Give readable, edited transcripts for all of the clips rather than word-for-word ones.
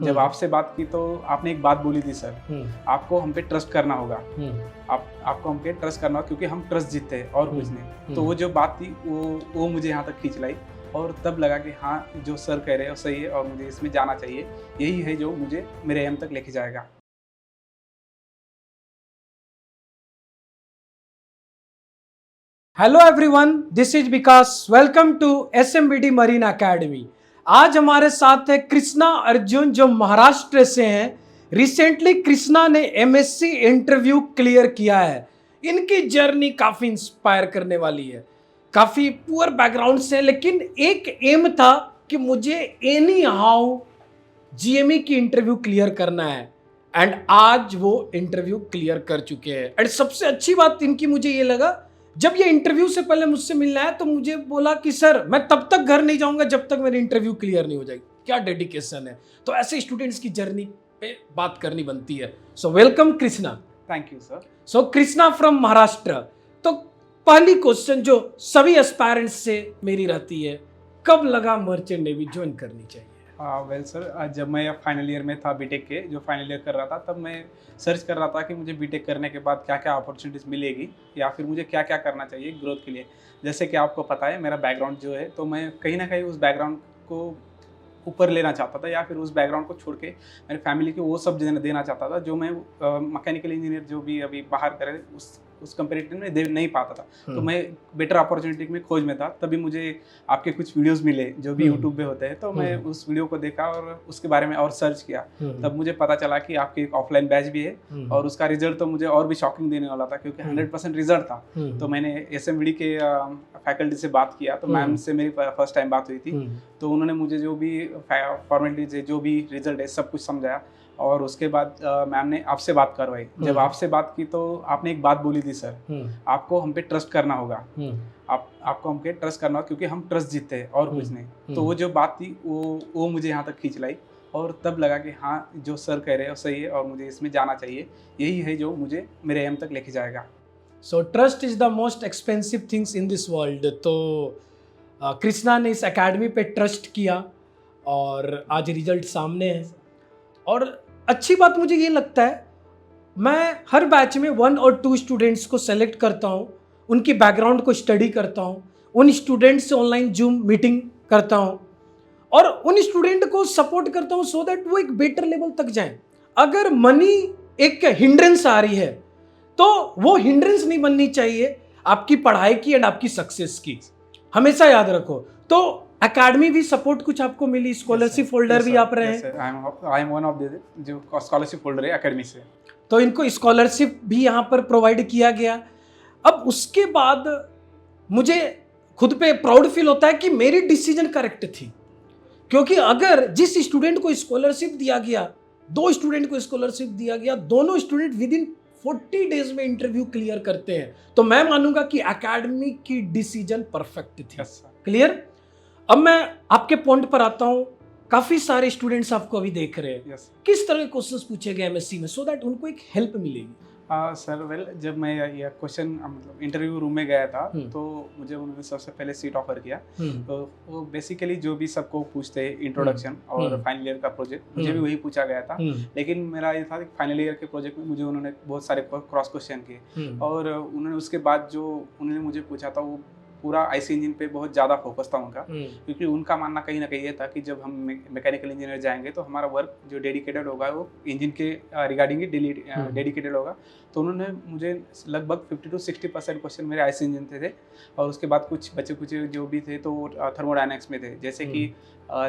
जब आपसे बात की तो आपने एक बात बोली थी सर, आपको हम पे ट्रस्ट करना होगा। आपको हम पे ट्रस्ट करना होगा क्योंकि हम ट्रस्ट जीतते हैं और कुछ नहीं। तो वो जो बात थी वो मुझे यहाँ तक खींच लाई और तब लगा कि हाँ, जो सर कह रहे हैं वो सही है और मुझे इसमें जाना चाहिए। यही है जो मुझे मेरे एम तक लेके जाएगा। Hello everyone, this is Vikas. Welcome to SMBD marine academy. आज हमारे साथ है कृष्णा अर्जुन जो महाराष्ट्र से हैं। रिसेंटली कृष्णा ने MSc इंटरव्यू क्लियर किया है। इनकी जर्नी काफी इंस्पायर करने वाली है। काफी पुअर बैकग्राउंड से, लेकिन एक एम था कि मुझे एनी हाउ GME की इंटरव्यू क्लियर करना है एंड आज वो इंटरव्यू क्लियर कर चुके हैं। एंड सबसे अच्छी बात इनकी मुझे ये लगा, जब ये इंटरव्यू से पहले मुझसे मिलना है तो मुझे बोला कि सर मैं तब तक घर नहीं जाऊंगा जब तक मेरी इंटरव्यू क्लियर नहीं हो जाएगी। क्या डेडिकेशन है। तो ऐसे स्टूडेंट्स की जर्नी पे बात करनी बनती है। So welcome Krishna. Thank you sir. So Krishna from Maharashtra. तो पहली क्वेश्चन जो सभी एस्पायरेंट्स से मेरी रहती है, कब लगा मर्चेंट नेवी ज्वाइन करनी चाहिए? वेल सर, जब मैं फाइनल ईयर में था बीटेक के, जो फाइनल ईयर कर रहा था, तब मैं सर्च कर रहा था कि मुझे बीटेक करने के बाद क्या क्या अपॉर्चुनिटीज़ मिलेगी या फिर मुझे क्या क्या करना चाहिए ग्रोथ के लिए। जैसे कि आपको पता है मेरा बैकग्राउंड जो है, तो मैं कहीं ना कहीं उस बैकग्राउंड को ऊपर लेना चाहता था या फिर उस बैकग्राउंड को छोड़ के मेरे फैमिली को वो सब देना चाहता था जो मैं मैकेनिकल इंजीनियर जो भी अभी बाहर करे उस कंपेरेटिव में दे नहीं पाता था। तो मैं बेटर अपॉर्चुनिटी में खोज में था। तभी मुझे आपके कुछ वीडियोस मिले जो भी यूट्यूब पे होते हैं, तो मैं उस वीडियो को देखा और उसके बारे में और सर्च किया। तब मुझे पता चला कि आपकी एक ऑफलाइन बैच भी है और उसका रिजल्ट तो मुझे और भी शॉकिंग देने वाला था क्योंकि 100% रिजल्ट था। तो मैंने SMBD के फैकल्टी से बात किया, तो मैम से मेरी फर्स्ट टाइम बात हुई थी। तो उन्होंने मुझे जो भी फॉर्मेलिटीज है, जो भी रिजल्ट है, सब कुछ समझाया और उसके बाद मैम ने आपसे बात करवाई। जब आपसे बात की तो आपने एक बात बोली थी सर, आपको हम पे ट्रस्ट करना होगा। आपको हम पे ट्रस्ट करना होगा क्योंकि हम ट्रस्ट जीतते हैं और कुछ नहीं। तो वो जो बात थी वो मुझे यहाँ तक खींच लाई और तब लगा कि हाँ, जो सर कह रहे हैं वो सही है और मुझे इसमें जाना चाहिए। यही है जो मुझे मेरे एम तक लेके जाएगा। So trust is the most expensive things in this world. तो कृष्णा ने इस एकेडमी पे ट्रस्ट किया और आज रिजल्ट सामने है। और अच्छी बात मुझे ये लगता है, मैं हर बैच में 1 और 2 स्टूडेंट्स को सेलेक्ट करता हूँ, उनकी बैकग्राउंड को स्टडी करता हूँ, उन स्टूडेंट्स से ऑनलाइन जूम मीटिंग करता हूँ और उन स्टूडेंट को सपोर्ट करता हूँ सो दैट वो एक बेटर लेवल तक जाएं। अगर मनी एक हिंड्रेंस आ रही है तो वो हिंड्रेंस नहीं बननी चाहिए आपकी पढ़ाई की एंड आपकी सक्सेस की। हमेशा याद रखो। तो एकेडमी भी सपोर्ट कुछ आपको मिली, स्कॉलरशिप होल्डर भी आप रहे हैं। I am one of the जो स्कॉलरशिप होल्डर है एकेडमी से। तो इनको स्कॉलरशिप भी यहाँ पर प्रोवाइड किया गया। अब उसके बाद मुझे खुद पे प्राउड फील होता है कि मेरी डिसीजन करेक्ट थी, क्योंकि अगर जिस स्टूडेंट को स्कॉलरशिप दिया गया, 2 स्टूडेंट को स्कॉलरशिप दिया गया, दोनों स्टूडेंट विद इन 40 डेज में इंटरव्यू क्लियर करते हैं, तो मैं मानूंगा कि एकेडमी की डिसीजन परफेक्ट थी। क्लियर। अब मैं आपके पॉइंट पर आता हूं। काफी सारे स्टूडेंट्स आपको अभी देख रहे हैं। किस तरह के क्वेश्चंस पूछे गए MSc में सो दैट उनको एक हेल्प मिलेगी? सर वेल, जब मैं ये क्वेश्चन मतलब इंटरव्यू रूम में गया था तो मुझे उन्होंने सबसे पहले सीट ऑफर किया। तो वो बेसिकली जो भी सबको पूछते हैं इंट्रोडक्शन और फाइनल ईयर का प्रोजेक्ट, मुझे भी वही पूछा गया था। लेकिन मेरा ये था कि फाइनल ईयर के प्रोजेक्ट में मुझे उन्होंने बहुत सारे क्रॉस क्वेश्चन किए और उन्होंने उसके बाद जो उन्होंने मुझे पूछा था वो पूरा IC इंजन पे बहुत ज़्यादा फोकस था उनका, क्योंकि उनका मानना कहीं ना कहीं ये था कि जब हम मैकेनिकल इंजीनियर जाएंगे तो हमारा वर्क जो डेडिकेटेड होगा वो इंजन के रिगार्डिंग डेडिकेटेड होगा। तो उन्होंने मुझे लगभग 50 to 60% क्वेश्चन मेरे IC इंजन थे और उसके बाद कुछ बचे कुछ जो भी थे तो वो थर्मोडायनेमिक्स में थे, जैसे कि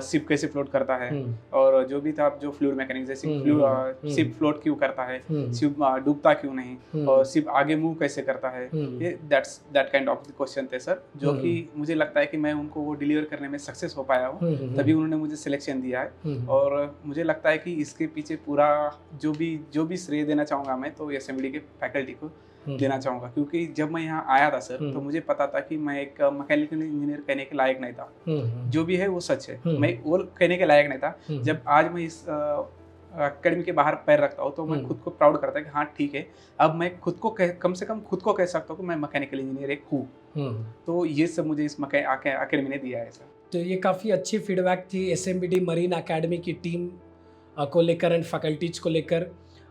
शिप कैसे फ्लोट करता है और जो भी था जो फ्लूइड मैकेनिक्स, जैसे शिप फ्लोट क्यों करता है, शिप डूबता क्यों नहीं और शिप आगे मूव कैसे करता है। ये दैट काइंड ऑफ क्वेश्चन थे सर, जो कि मुझे लगता है कि मैं उनको वो डिलीवर करने में सक्सेस हो पाया हूँ, तभी उन्होंने मुझे सिलेक्शन दिया है। और मुझे लगता है कि इसके पीछे पूरा जो भी श्रेय देना चाहूँगा मैं तो SMBD के फैकल्टी को देना चाहूँगा, क्योंकि जब मैं यहाँ आया था सर तो मुझे पता था कि मैं एक मैकेनिकल इंजीनियर कहने के लायक नहीं था। जो भी है वो सच है, मैं वो कहने के लायक नहीं था। जब आज मैं इस एकेडमी के बाहर पैर रखता हूँ तो मैं खुद को प्राउड करता है कि हाँ ठीक है, अब मैं खुद को कम से कम खुद को कह सकता हूँ कि मैं मैकेनिकल इंजीनियर एक हूँ। तो ये सब मुझे इस एकेडमी ने दिया है सर। तो ये काफ़ी अच्छी फीडबैक थी SMBD मरीन एकेडमी की टीम को लेकर एंड फैकल्टीज को लेकर।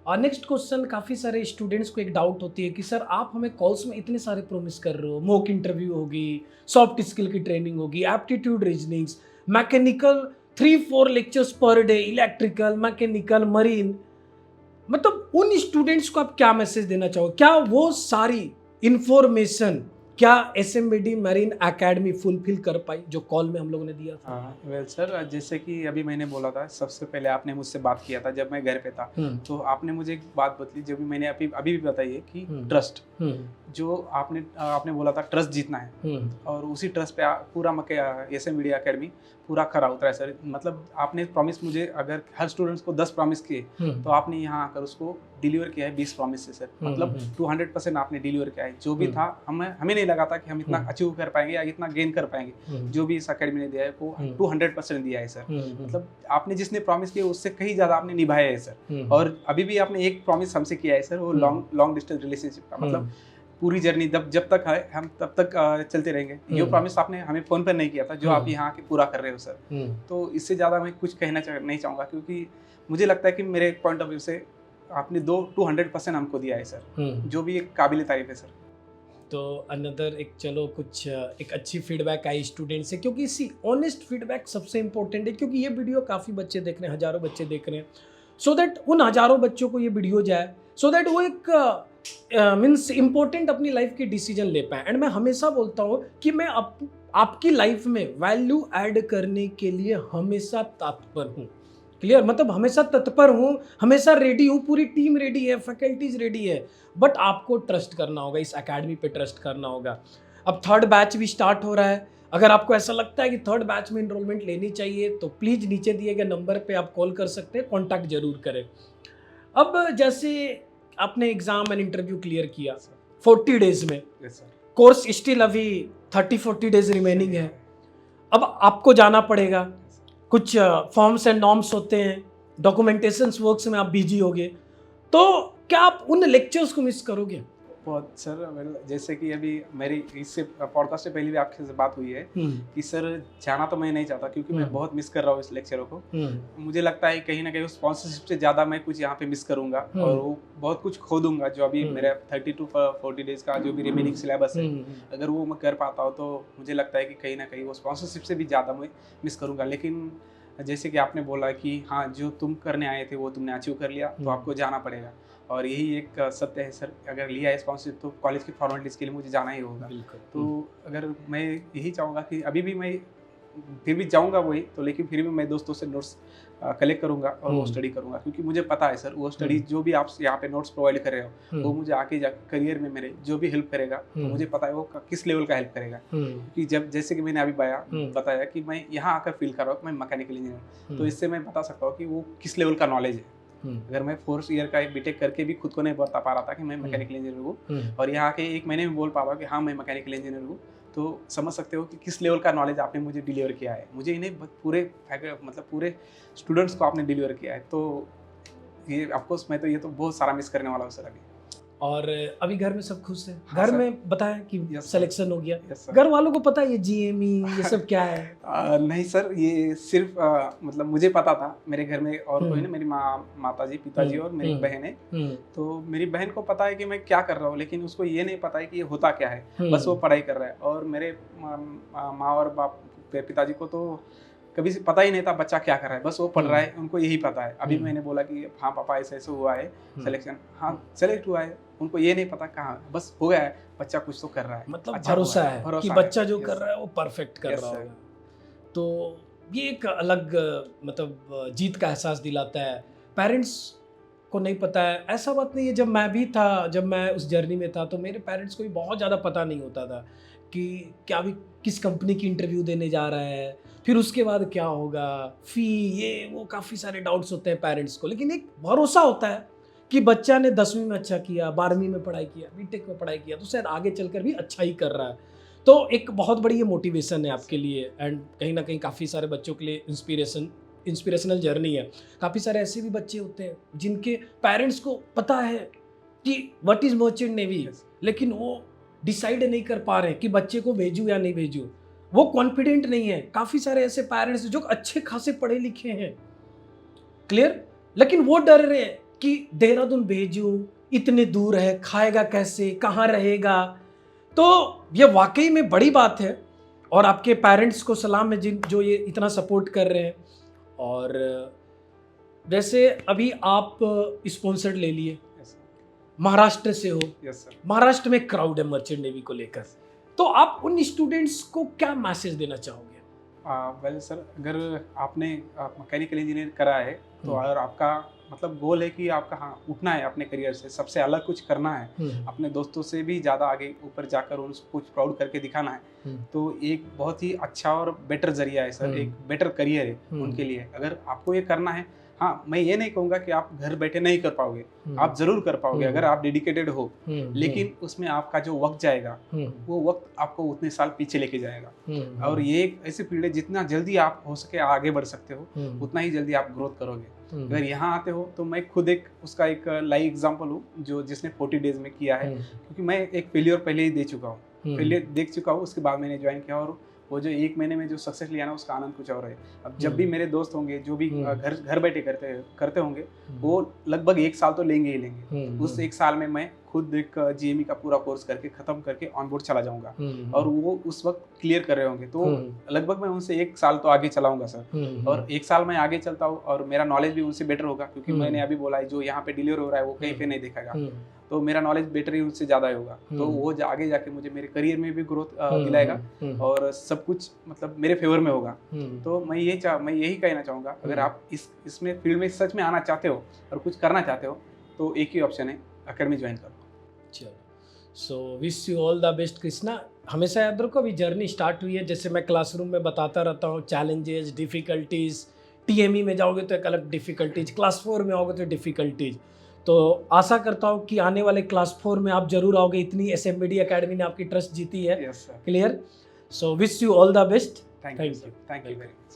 और नेक्स्ट क्वेश्चन, काफ़ी सारे स्टूडेंट्स को एक डाउट होती है कि सर आप हमें कॉल्स में इतने सारे प्रॉमिस कर रहे हो, मॉक इंटरव्यू होगी, सॉफ्ट स्किल की ट्रेनिंग होगी, aptitude reasonings, mechanical 3-4 lectures per day, electrical, mechanical, marine, मतलब उन स्टूडेंट्स को आप क्या मैसेज देना चाहोगे? क्या वो सारी इंफॉर्मेशन क्या SMBD मरीन एकेडमी फुलफिल कर पाई जो कॉल में हम लोगों ने दिया था? हाँ वेल सर, जैसे कि अभी मैंने बोला था, सबसे पहले आपने मुझसे बात किया था जब मैं घर पे था, तो आपने मुझे एक बात बतली जो भी मैंने अभी भी बताई है कि ट्रस्ट, जो आपने बोला था ट्रस्ट जीतना है, और उसी ट्रस्ट पे पूरा SMBD एकेडमी पूरा खरा उतरा है सर। मतलब आपने प्रॉमिस मुझे, अगर हर स्टूडेंट्स को 10 प्रॉमिस किए तो आपने यहाँ आकर उसको डिलीवर किया है 20 प्रॉमिस से सर। मतलब 200% आपने डिलीवर किया है। जो भी था हमें नहीं लगा था कि हम इतना अचीव कर पाएंगे या इतना गेन कर पाएंगे, जो भी इस एकेडमी ने दिया है वो 200% दिया है सर। मतलब आपने जिसने प्रॉमिस किया उससे कहीं ज़्यादा आपने निभाया है सर। और अभी भी आपने एक प्रॉमिस हमसे किया है सर, वो लॉन्ग डिस्टेंस रिलेशनशिप का, मतलब पूरी जर्नी जब तक है हम तब तक चलते रहेंगे। ये प्रॉमिस आपने हमें फोन पर नहीं किया था, जो आप यहाँ के पूरा कर रहे हो सर। तो इससे ज़्यादा मैं कुछ कहना नहीं चाहूँगा, क्योंकि मुझे लगता है कि मेरे पॉइंट ऑफ व्यू से आपने 200% हमको दिया है सर, जो भी एक काबिल तारीफ है सर। तो अनदर एक, चलो कुछ एक अच्छी फीडबैक आई स्टूडेंट से, क्योंकि इसी ऑनेस्ट फीडबैक सबसे इंपॉर्टेंट है, क्योंकि ये वीडियो काफ़ी बच्चे देख रहे हैं, हज़ारों बच्चे देख रहे हैं, सो दैट उन हज़ारों बच्चों को ये वीडियो जाए, सो दैट वो एक मीन्स इम्पोर्टेंट अपनी लाइफ की डिसीजन ले पाए। एंड मैं हमेशा बोलता हूँ कि मैं आपकी लाइफ में वैल्यू ऐड करने के लिए हमेशा तत्पर हूँ। क्लियर, मतलब हमेशा तत्पर हूँ, हमेशा रेडी हूँ, पूरी टीम रेडी है, फैकल्टीज रेडी है, बट आपको ट्रस्ट करना होगा, इस एकेडमी पे ट्रस्ट करना होगा। अब 3rd बैच भी स्टार्ट हो रहा है। अगर आपको ऐसा लगता है कि 3rd बैच में इनरोलमेंट लेनी चाहिए तो प्लीज़ नीचे दिए गए नंबर पे आप कॉल कर सकते हैं, कॉन्टैक्ट जरूर करें। अब जैसे आपने एग्जाम एंड इंटरव्यू क्लियर किया 40 डेज में, कोर्स स्टिल अभी 30-40 डेज रिमेनिंग है। अब आपको जाना पड़ेगा, कुछ फॉर्म्स एंड नॉर्म्स होते हैं, डॉक्यूमेंटेशंस वर्क्स में आप बिजी होगे, तो क्या आप उन लेक्चर्स को मिस करोगे? बहुत सर, जैसे कि अभी मेरी इससे पॉडकास्ट से पहले भी आपके से बात हुई है कि सर जाना तो मैं नहीं चाहता, क्योंकि मैं बहुत मिस कर रहा हूँ इस लेक्चरों को। मुझे लगता है कहीं ना कहीं उस स्पॉन्सरशिप से ज़्यादा मैं कुछ यहाँ पे मिस करूँगा, और वो बहुत कुछ खो दूंगा जो अभी मेरा 30 to 40 डेज का जो भी रिमेनिंग सिलेबस है, अगर वो मैं कर पाता हूँ तो मुझे लगता है कि कहीं ना कहीं वो स्पॉन्सरशिप से भी ज़्यादा मैं मिस करूँगा। लेकिन जैसे कि आपने बोला कि हाँ, जो तुम करने आए थे वो तुमने अचीव कर लिया, तो आपको जाना पड़ेगा, और यही एक सत्य है सर। अगर लिया है स्पॉन्सरशिप तो कॉलेज की फॉर्मेलिटीज़ के लिए मुझे जाना ही होगा। तो अगर मैं यही चाहूँगा कि अभी भी मैं फिर भी जाऊँगा वही तो, लेकिन फिर भी मैं दोस्तों से नोट्स कलेक्ट करूँगा और वो स्टडी करूँगा, क्योंकि मुझे पता है सर वो स्टडी जो भी आप यहाँ पे नोट्स प्रोवाइड कर रहे हो वो मुझे आके करियर में मेरे जो भी हेल्प करेगा, तो मुझे पता है वो किस लेवल का हेल्प करेगा। क्योंकि जब जैसे कि मैंने अभी बताया कि मैं यहाँ आकर फील कर रहा हूँ मैं मैकेनिकल इंजीनियर, तो इससे मैं बता सकता हूँ कि वो किस लेवल का नॉलेज है। अगर मैं 4th ईयर का एक बीटेक करके भी खुद को नहीं बता पा रहा था कि मैं मैकेनिकल इंजीनियर हूँ, और यहाँ के 1 महीने में बोल पा रहा हूँ कि हाँ मैं मैकेनिकल इंजीनियर हूँ, तो समझ सकते हो कि किस लेवल का नॉलेज आपने मुझे डिलीवर किया है। मुझे इन्हें पूरे स्टूडेंट्स को आपने डिलीवर किया है, तो ये ऑफकोर्स मैं तो ये तो बहुत सारा मिस करने वाला हूँ सर अभी। और अभी घर में सब खुश है? हाँ, घर में बताया कि सिलेक्शन हो गया, सर। घर वालों को पता है ये GME ये सब क्या है? नहीं सर, ये सिर्फ मतलब मुझे पता था। मेरे घर में और कोई नहीं, मेरी माताजी, पिताजी और मेरी बहन है। तो मेरी बहन को पता है कि मैं क्या कर रहा हूँ, लेकिन उसको ये नहीं पता है कि ये होता क्या है, बस वो पढ़ाई कर रहा है। और मेरे माँ और पिताजी को तो कभी पता ही नहीं था बच्चा क्या कर रहा है, बस वो पढ़ रहा है, उनको यही पता है। अभी मैंने बोला कि हाँ पापा ऐसे ऐसे हुआ है सिलेक्शन, हाँ सेलेक्ट हुआ है, उनको ये नहीं पता कहाँ, बस हो गया है, बच्चा कुछ तो कर रहा है। मतलब अच्छा भरोसा है कि बच्चा जो कर रहा है वो परफेक्ट कर रहा होगा। तो ये एक अलग मतलब जीत का एहसास दिलाता है। पेरेंट्स को नहीं पता है, ऐसा बात नहीं है। जब मैं भी था, जब मैं उस जर्नी में था, तो मेरे पेरेंट्स को भी बहुत ज़्यादा पता नहीं होता था कि क्या भी किस कंपनी की इंटरव्यू देने जा रहा है, फिर उसके बाद क्या होगा, फ़ी, ये वो काफ़ी सारे डाउट्स होते हैं पेरेंट्स को। लेकिन एक भरोसा होता है कि बच्चा ने 10वीं में अच्छा किया, 12वीं में पढ़ाई किया, बीटेक में पढ़ाई किया, तो शायद आगे चलकर भी अच्छा ही कर रहा है। तो एक बहुत बड़ी ये मोटिवेशन है आपके लिए, एंड कहीं ना कहीं काफ़ी सारे बच्चों के लिए इंस्पिरेशनल जर्नी है। काफ़ी सारे ऐसे भी बच्चे होते हैं जिनके पेरेंट्स को पता है कि व्हाट इज़ मर्चेंट नेवी, लेकिन वो डिसाइड नहीं कर पा रहे हैं कि बच्चे को भेजूँ या नहीं भेजूँ, वो कॉन्फिडेंट नहीं है। काफ़ी सारे ऐसे पेरेंट्स जो अच्छे खासे पढ़े लिखे हैं, क्लियर, लेकिन वो डर रहे हैं कि देहरादून भेजूं, इतने दूर है, खाएगा कैसे, कहाँ रहेगा। तो ये वाकई में बड़ी बात है और आपके पेरेंट्स को सलाम है जिन जो ये इतना सपोर्ट कर रहे हैं। और वैसे अभी आप स्पॉन्सर्ड ले लिए, महाराष्ट्र से हो, यस सर। महाराष्ट्र में क्राउड है मर्चेंट नेवी को लेकर, तो आप उन स्टूडेंट्स को क्या मैसेज देना चाहोगे? वेल सर, अगर आपने मैकेनिकल इंजीनियर करा है तो अगर आपका मतलब गोल है कि आपका हाँ उठना है अपने करियर से, सबसे अलग कुछ करना है, अपने दोस्तों से भी ज़्यादा आगे ऊपर जाकर उनको कुछ प्राउड करके दिखाना है, तो एक बहुत ही अच्छा और बेटर जरिया है सर, एक बेटर करियर है उनके लिए। अगर आपको ये करना है, हाँ मैं ये नहीं कहूँगा कि आप घर बैठे नहीं कर पाओगे, आप जरूर कर पाओगे अगर आप डेडिकेटेड हो, लेकिन उसमें आपका जो वक्त जाएगा वो वक्त आपको उतने साल पीछे लेके जाएगा। और ये एक ऐसी फील्ड है जितना जल्दी आप हो सके आगे बढ़ सकते हो उतना ही जल्दी आप ग्रोथ करोगे। अगर यहाँ आते हो तो मैं खुद एक उसका एक लाइव एग्जांपल हूँ जो जिसने 40 डेज में किया है, क्योंकि मैं एक फेलियर पहले ही दे चुका हूँ, फेलियर देख चुका हूँ, उसके बाद मैंने ज्वाइन किया और वो जो 1 महीने में जो सक्सेस लिया ना उसका आनंद कुछ और है। अब जब भी मेरे दोस्त होंगे जो भी घर बैठे करते होंगे वो लगभग 1 साल तो लेंगे ही लेंगे। उस 1 साल में मैं खुद एक GME का पूरा कोर्स करके खत्म करके ऑन बोर्ड चला जाऊंगा और वो उस वक्त क्लियर कर रहे होंगे, तो लगभग मैं उनसे 1 साल तो आगे चलाऊंगा सर। और 1 साल मैं आगे चलता हूँ और मेरा नॉलेज भी उनसे बेटर होगा, क्योंकि मैंने अभी बोला है जो यहाँ पे डिलीवर हो रहा है वो कहीं पे नहीं देखेगा, तो मेरा नॉलेज बेटर ही उनसे ज़्यादा होगा, तो वो आगे जाके मुझे मेरे करियर में भी ग्रोथ दिलाएगा और सब कुछ मतलब मेरे फेवर में होगा। तो मैं यही कहना चाहूँगा, अगर आप इसमें फील्ड में सच में आना चाहते हो और कुछ करना चाहते हो तो एक ही ऑप्शन है, अकेडमी ज्वाइन करो। चलो, so wish you all the best Krishna. हमेशा याद रखो अभी जर्नी स्टार्ट हुई है, जैसे मैं क्लासरूम में बताता रहता हूँ, चैलेंजेस, डिफ़िकल्टीज़, TME में जाओगे तो एक अलग डिफ़िकल्टीज, क्लास 4 में आओगे तो डिफ़िकल्टीज। तो आशा करता हूँ कि आने वाले क्लास 4 में आप जरूर आओगे, इतनी SMBD अकेडमी ने आपकी ट्रस्ट जीती है। Yes sir, clear. So wish you all the best. Thank you very much.